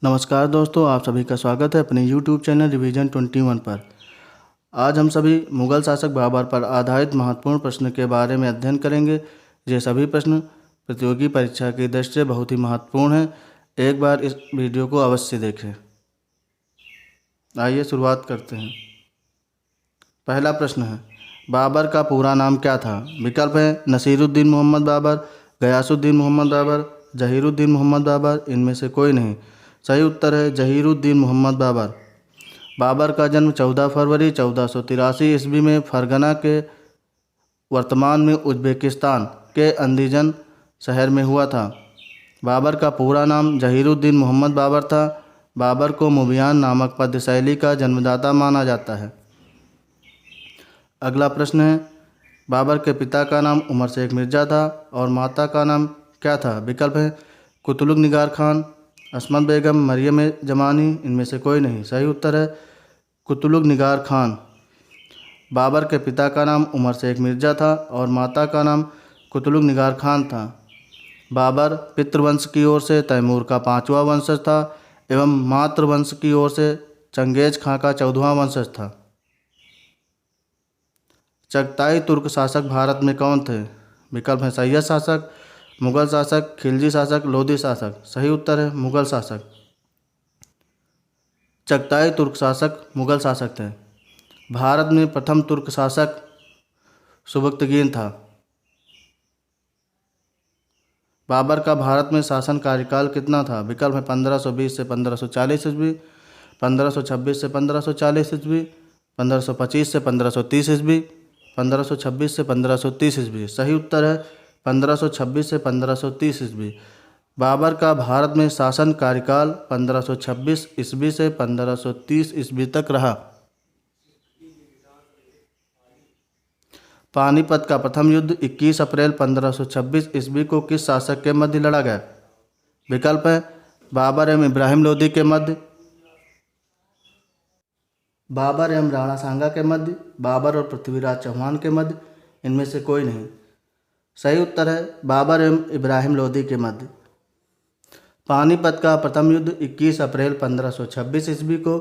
नमस्कार दोस्तों, आप सभी का स्वागत है अपने YouTube चैनल रिवीजन 21 पर। आज हम सभी मुग़ल शासक बाबर पर आधारित महत्वपूर्ण प्रश्न के बारे में अध्ययन करेंगे। ये सभी प्रश्न प्रतियोगी परीक्षा की दृष्टि से बहुत ही महत्वपूर्ण हैं। एक बार इस वीडियो को अवश्य देखें। आइए शुरुआत करते हैं। पहला प्रश्न है, बाबर का पूरा नाम क्या था? विकल्प है नसीरुद्दीन मोहम्मद बाबर, गयासुद्दीन मोहम्मद बाबर, जहीरुद्दीन मोहम्मद बाबर, इनमें से कोई नहीं। सही उत्तर है जहीरुद्दीन मोहम्मद बाबर। बाबर का जन्म 14 फरवरी 1483 ईस्वी में फरगना के वर्तमान में उज्बेकिस्तान के अंदीजन शहर में हुआ था। बाबर का पूरा नाम जहीरुद्दीन मोहम्मद बाबर था। बाबर को मुबियान नामक पद्य शैली का जन्मदाता माना जाता है। अगला प्रश्न है, बाबर के पिता का नाम उमर शेख मिर्ज़ा था और माता का नाम क्या था? विकल्प है कुतुलुग निगार खान, असमत बेगम, मरियम जमानी, इनमें से कोई नहीं। सही उत्तर है कुतुलुग निगार खान। बाबर के पिता का नाम उमर शेख मिर्ज़ा था और माता का नाम कुतुलुग निगार खान था। बाबर पितृवंश की ओर से तैमूर का 5वां वंशज था एवं मातृवंश की ओर से चंगेज खां का 14वां वंशज था। चगताई तुर्क शासक भारत में कौन थे? विकल्प है सैयद शासक, मुग़ल शासक, खिलजी शासक, लोधी शासक। सही उत्तर है मुग़ल शासक। चगताई तुर्क शासक मुग़ल शासक थे। भारत में प्रथम तुर्क शासक सुबक्तगीन था। बाबर का भारत में शासन कार्यकाल कितना था? विकल्प है 1520 से 1540 ईस्वी, 1526 से 1540 ईस्वी, 1525 से 1530 ईस्वी, 1526 से 1530 ईस्वी। सही उत्तर है 1526 से 1530 ईस्वी। बाबर का भारत में शासन कार्यकाल 1526 ईस्वी से 1530 ईस्वी तक रहा। पानीपत का प्रथम युद्ध 21 अप्रैल 1526 ईस्वी को किस शासक के मध्य लड़ा गया? विकल्प है बाबर एवं इब्राहिम लोदी के मध्य, बाबर एवं राणा सांगा के मध्य, बाबर और पृथ्वीराज चौहान के मध्य, इनमें से कोई नहीं। सही उत्तर है बाबर एवं इब्राहिम लोदी के मध्य। पानीपत का प्रथम युद्ध 21 अप्रैल 1526 ईस्वी को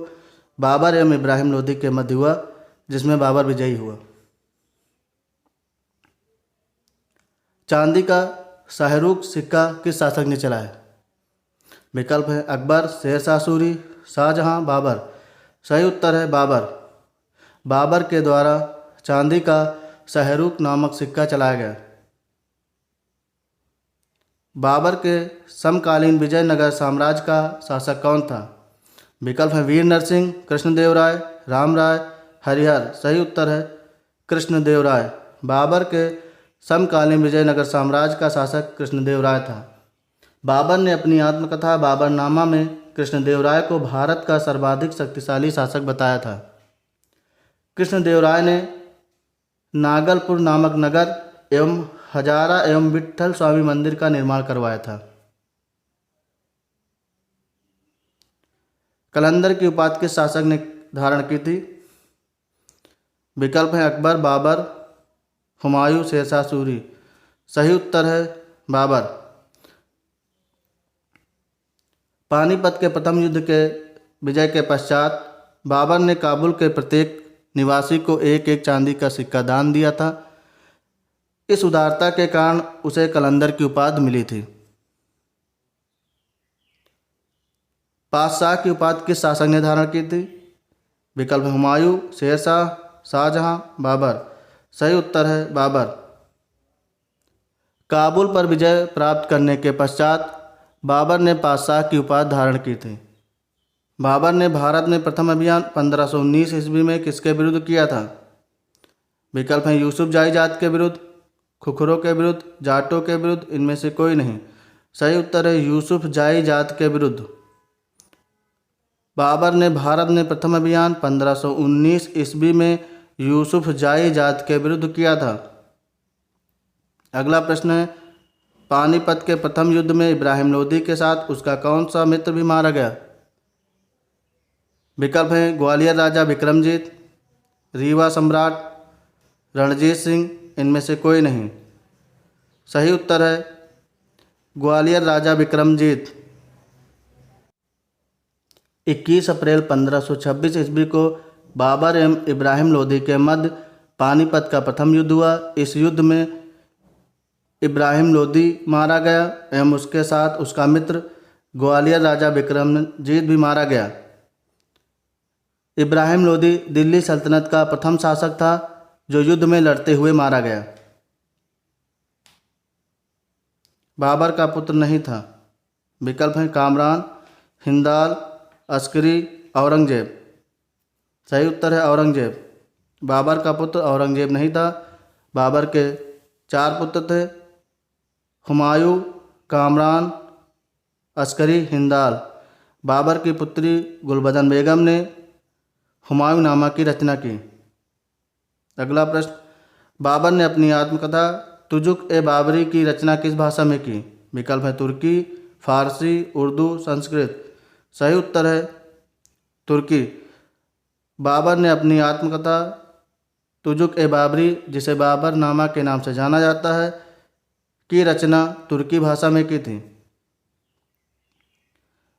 बाबर एवं इब्राहिम लोदी के मध्य हुआ, जिसमें बाबर विजयी हुआ। चांदी का शाहरुख सिक्का किस शासक ने चलाया? विकल्प है अकबर, शेरशाह सूरी, शाहजहां, बाबर। सही उत्तर है बाबर। बाबर के द्वारा चांदी का शाहरुख नामक सिक्का चलाया गया। बाबर के समकालीन विजयनगर साम्राज्य का शासक कौन था? विकल्प है वीर नरसिंह, कृष्णदेवराय, रामराय, हरिहर। सही उत्तर है कृष्णदेवराय। बाबर के समकालीन विजयनगर साम्राज्य का शासक कृष्णदेवराय था। बाबर ने अपनी आत्मकथा बाबरनामा में कृष्णदेवराय को भारत का सर्वाधिक शक्तिशाली शासक बताया था। कृष्णदेवराय ने नागलपुर नामक नगर एवं हजारा एवं विट्ठल स्वामी मंदिर का निर्माण करवाया था। कलंदर की उपाधि किस शासक ने धारण की थी? विकल्प है अकबर, बाबर, हुमायूं, शेरशाह सूरी। सही उत्तर है बाबर। पानीपत के प्रथम युद्ध के विजय के पश्चात बाबर ने काबुल के प्रत्येक निवासी को एक एक चांदी का सिक्का दान दिया था। इस उदारता के कारण उसे कलंदर की उपाधि मिली थी। पातशाह की उपाधि किस शासक ने धारण की थी? विकल्प हुमायूं, शेरशाह, शाहजहां, बाबर। सही उत्तर है बाबर। काबुल पर विजय प्राप्त करने के पश्चात बाबर ने पातशाह की उपाधि धारण की थी। बाबर ने भारत में प्रथम अभियान 1519 ईस्वी में किसके विरुद्ध किया था? विकल्प हैं यूसुफ जाई जात के विरुद्ध, खुखरों के विरुद्ध, जाटों के विरुद्ध, इनमें से कोई नहीं। सही उत्तर है यूसुफ जाई जात के विरुद्ध। बाबर ने भारत में प्रथम अभियान 1519 ईस्वी में यूसुफ जाई जात के विरुद्ध किया था। अगला प्रश्न है, पानीपत के प्रथम युद्ध में इब्राहिम लोदी के साथ उसका कौन सा मित्र भी मारा गया? विकल्प हैं ग्वालियर राजा विक्रमजीत, रीवा सम्राट रणजीत सिंह, इनमें से कोई नहीं। सही उत्तर है ग्वालियर राजा विक्रमजीत। 21 अप्रैल 1526 ईस्वी को बाबर एवं इब्राहिम लोदी के मध्य पानीपत का प्रथम युद्ध हुआ। इस युद्ध में इब्राहिम लोदी मारा गया एवं उसके साथ उसका मित्र ग्वालियर राजा विक्रमजीत भी मारा गया। इब्राहिम लोदी दिल्ली सल्तनत का प्रथम शासक था जो युद्ध में लड़ते हुए मारा गया। बाबर का पुत्र नहीं था। विकल्प हैं कामरान, हिंदाल, अस्करी, औरंगजेब। सही उत्तर है औरंगजेब। बाबर का पुत्र औरंगजेब नहीं था। बाबर के 4 पुत्र थे, हुमायूं, कामरान, अस्करी, हिंदाल। बाबर की पुत्री गुलबदन बेगम ने हुमायूंनामा की रचना की। अगला प्रश्न, बाबर ने अपनी आत्मकथा तुजुक ए बाबरी की रचना किस भाषा में की? विकल्प है तुर्की, फारसी, उर्दू, संस्कृत। सही उत्तर है तुर्की। बाबर ने अपनी आत्मकथा तुजुक ए बाबरी, जिसे बाबर नामा के नाम से जाना जाता है, की रचना तुर्की भाषा में की थी।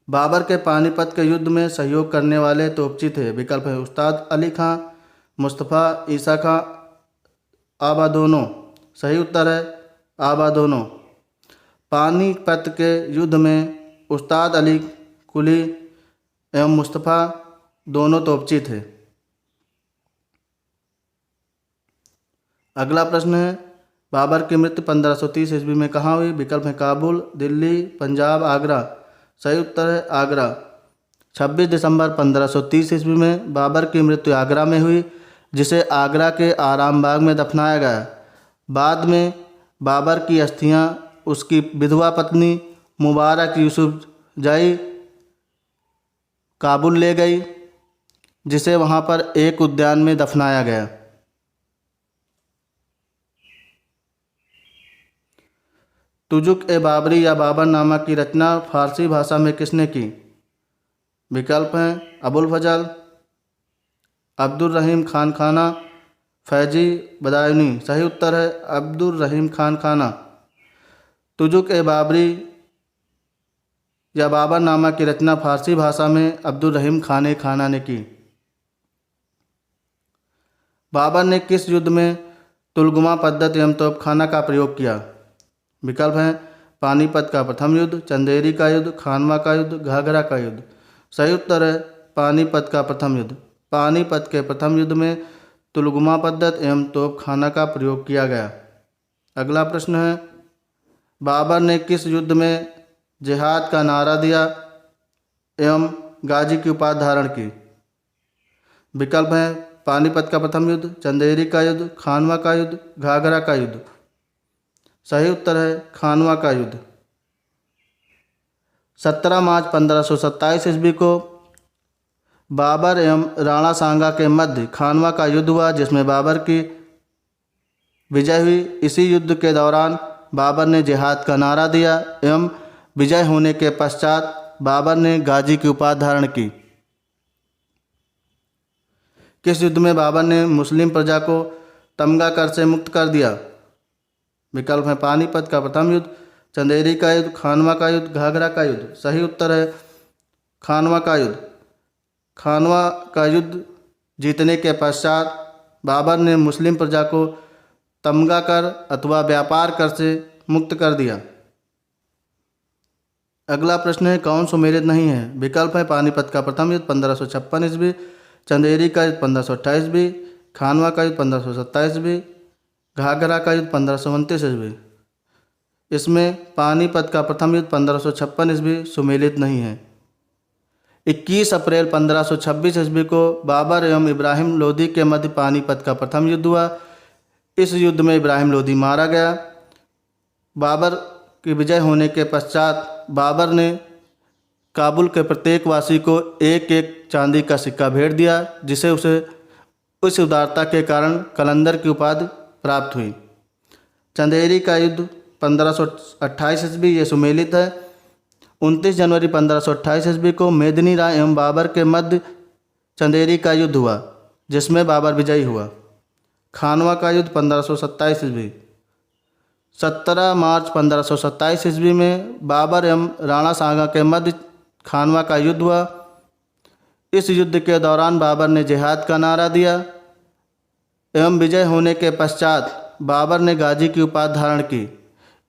बाबर के पानीपत के युद्ध में सहयोग करने वाले तोपची थे। विकल्प है उस्ताद अली खां, मुस्तफ़ा, ईसा खां, आबा दोनों। सही उत्तर है आबा दोनों। पानीपत के युद्ध में उस्ताद अली कुली एवं मुस्तफ़ा दोनों तोपची थे। अगला प्रश्न है, बाबर की मृत्यु 1530 ईस्वी में कहाँ हुई? विकल्प है काबुल, दिल्ली, पंजाब, आगरा। सही उत्तर है आगरा। 26 दिसंबर 1530 ईस्वी में बाबर की मृत्यु आगरा में हुई, जिसे आगरा के आराम बाग में दफनाया गया। बाद में बाबर की अस्थियां उसकी विधवा पत्नी मुबारक यूसुफ जाई काबुल ले गई, जिसे वहां पर एक उद्यान में दफनाया गया। तुजुक ए बाबरी या बाबरनामा की रचना फारसी भाषा में किसने की? विकल्प हैं अबुल फजल, अब्दुल रहीम खान खाना, फैजी बदायूनी। सही उत्तर है अब्दुल रहीम खान खाना। तुजुक ए बाबरी या बाबरनामा की रचना फारसी भाषा में अब्दुल रहीम खान खाना ने की। बाबर ने किस युद्ध में तुलगुमा पद्धति एवं तोपखाना का प्रयोग किया? विकल्प हैं पानीपत का प्रथम युद्ध, चंदेरी का युद्ध, खानवा का युद्ध, घाघरा का युद्ध। सही उत्तर है पानीपत का प्रथम युद्ध। पानीपत के प्रथम युद्ध में तुलगुमा पद्धति एवं तोपखाना का प्रयोग किया गया। अगला प्रश्न है, बाबर ने किस युद्ध में जिहाद का नारा दिया एवं गाजी की उपाधि धारण की? विकल्प हैं पानीपत का प्रथम युद्ध, चंदेरी का युद्ध, खानवा का युद्ध, घाघरा का युद्ध। सही उत्तर है खानवा का युद्ध। 17 मार्च 1527 ईस्वी को बाबर एवं राणा सांगा के मध्य खानवा का युद्ध हुआ, जिसमें बाबर की विजय हुई। इसी युद्ध के दौरान बाबर ने जिहाद का नारा दिया एवं विजय होने के पश्चात बाबर ने गाजी की उपाधि धारण की। किस युद्ध में बाबर ने मुस्लिम प्रजा को तमगा कर से मुक्त कर दिया? विकल्प है पानीपत का प्रथम युद्ध, चंदेरी का युद्ध, खानवा का युद्ध, घाघरा का युद्ध। सही उत्तर है खानवा का युद्ध। खानवा का युद्ध जीतने के पश्चात बाबर ने मुस्लिम प्रजा को तमगा कर अथवा व्यापार कर से मुक्त कर दिया। अगला प्रश्न है, कौन सुमेलित नहीं है? विकल्प है पानीपत का प्रथम युद्ध 1556 ईस्वी, चंदेरी का युद्ध 1528 ईस्वी, खानवा का युद्ध 1527 ईस्वी, घाघरा का युद्ध 1529 ईस्वी। इसमें पानीपत का प्रथम युद्ध 1556 ईस्वी सुमेलित नहीं है। 21 अप्रैल 1526 ईस्वी को बाबर एवं इब्राहिम लोदी के मध्य पानीपत का प्रथम युद्ध हुआ। इस युद्ध में इब्राहिम लोदी मारा गया। बाबर की विजय होने के पश्चात बाबर ने काबुल के प्रत्येक वासी को एक एक चांदी का सिक्का भेंट दिया, जिसे उसे उस उदारता के कारण कलंदर की उपाधि प्राप्त हुई। चंदेरी का युद्ध 1528 ईस्वी ये सुमेलित है। 29 जनवरी 1528 ईस्वी को मेदिनी राय एवं बाबर के मध्य चंदेरी का युद्ध हुआ, जिसमें बाबर विजयी हुआ। खानवा का युद्ध 1527 ईस्वी। 17 मार्च 1527 ईस्वी में बाबर एवं राणा सांगा के मध्य खानवा का युद्ध हुआ। इस युद्ध के दौरान बाबर ने जिहाद का नारा दिया एवं विजय होने के पश्चात बाबर ने गाजी की उपाधि धारण की।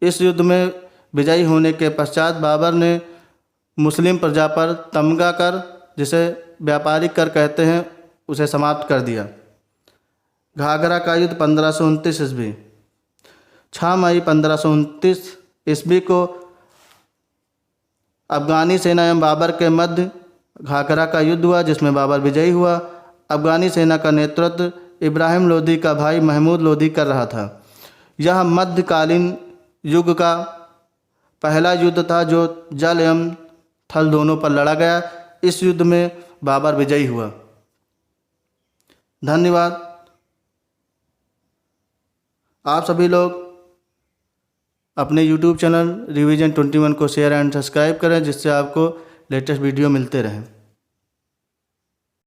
इस युद्ध में विजयी होने के पश्चात बाबर ने मुस्लिम प्रजा पर तमगा कर, जिसे व्यापारिक कर कहते हैं, उसे समाप्त कर दिया। घाघरा का युद्ध 1529 ईस्वी। 6 मई 1529 ईस्वी को अफगानी सेना एवं बाबर के मध्य घाघरा का युद्ध हुआ, जिसमें बाबर विजयी हुआ। अफगानी सेना का नेतृत्व इब्राहिम लोदी का भाई महमूद लोदी कर रहा था। यह मध्यकालीन युग का पहला युद्ध था जो जल एवं थल दोनों पर लड़ा गया। इस युद्ध में बाबर विजयी हुआ। धन्यवाद। आप सभी लोग अपने YouTube चैनल रिवीजन 21 को शेयर एंड सब्सक्राइब करें, जिससे आपको लेटेस्ट वीडियो मिलते रहें।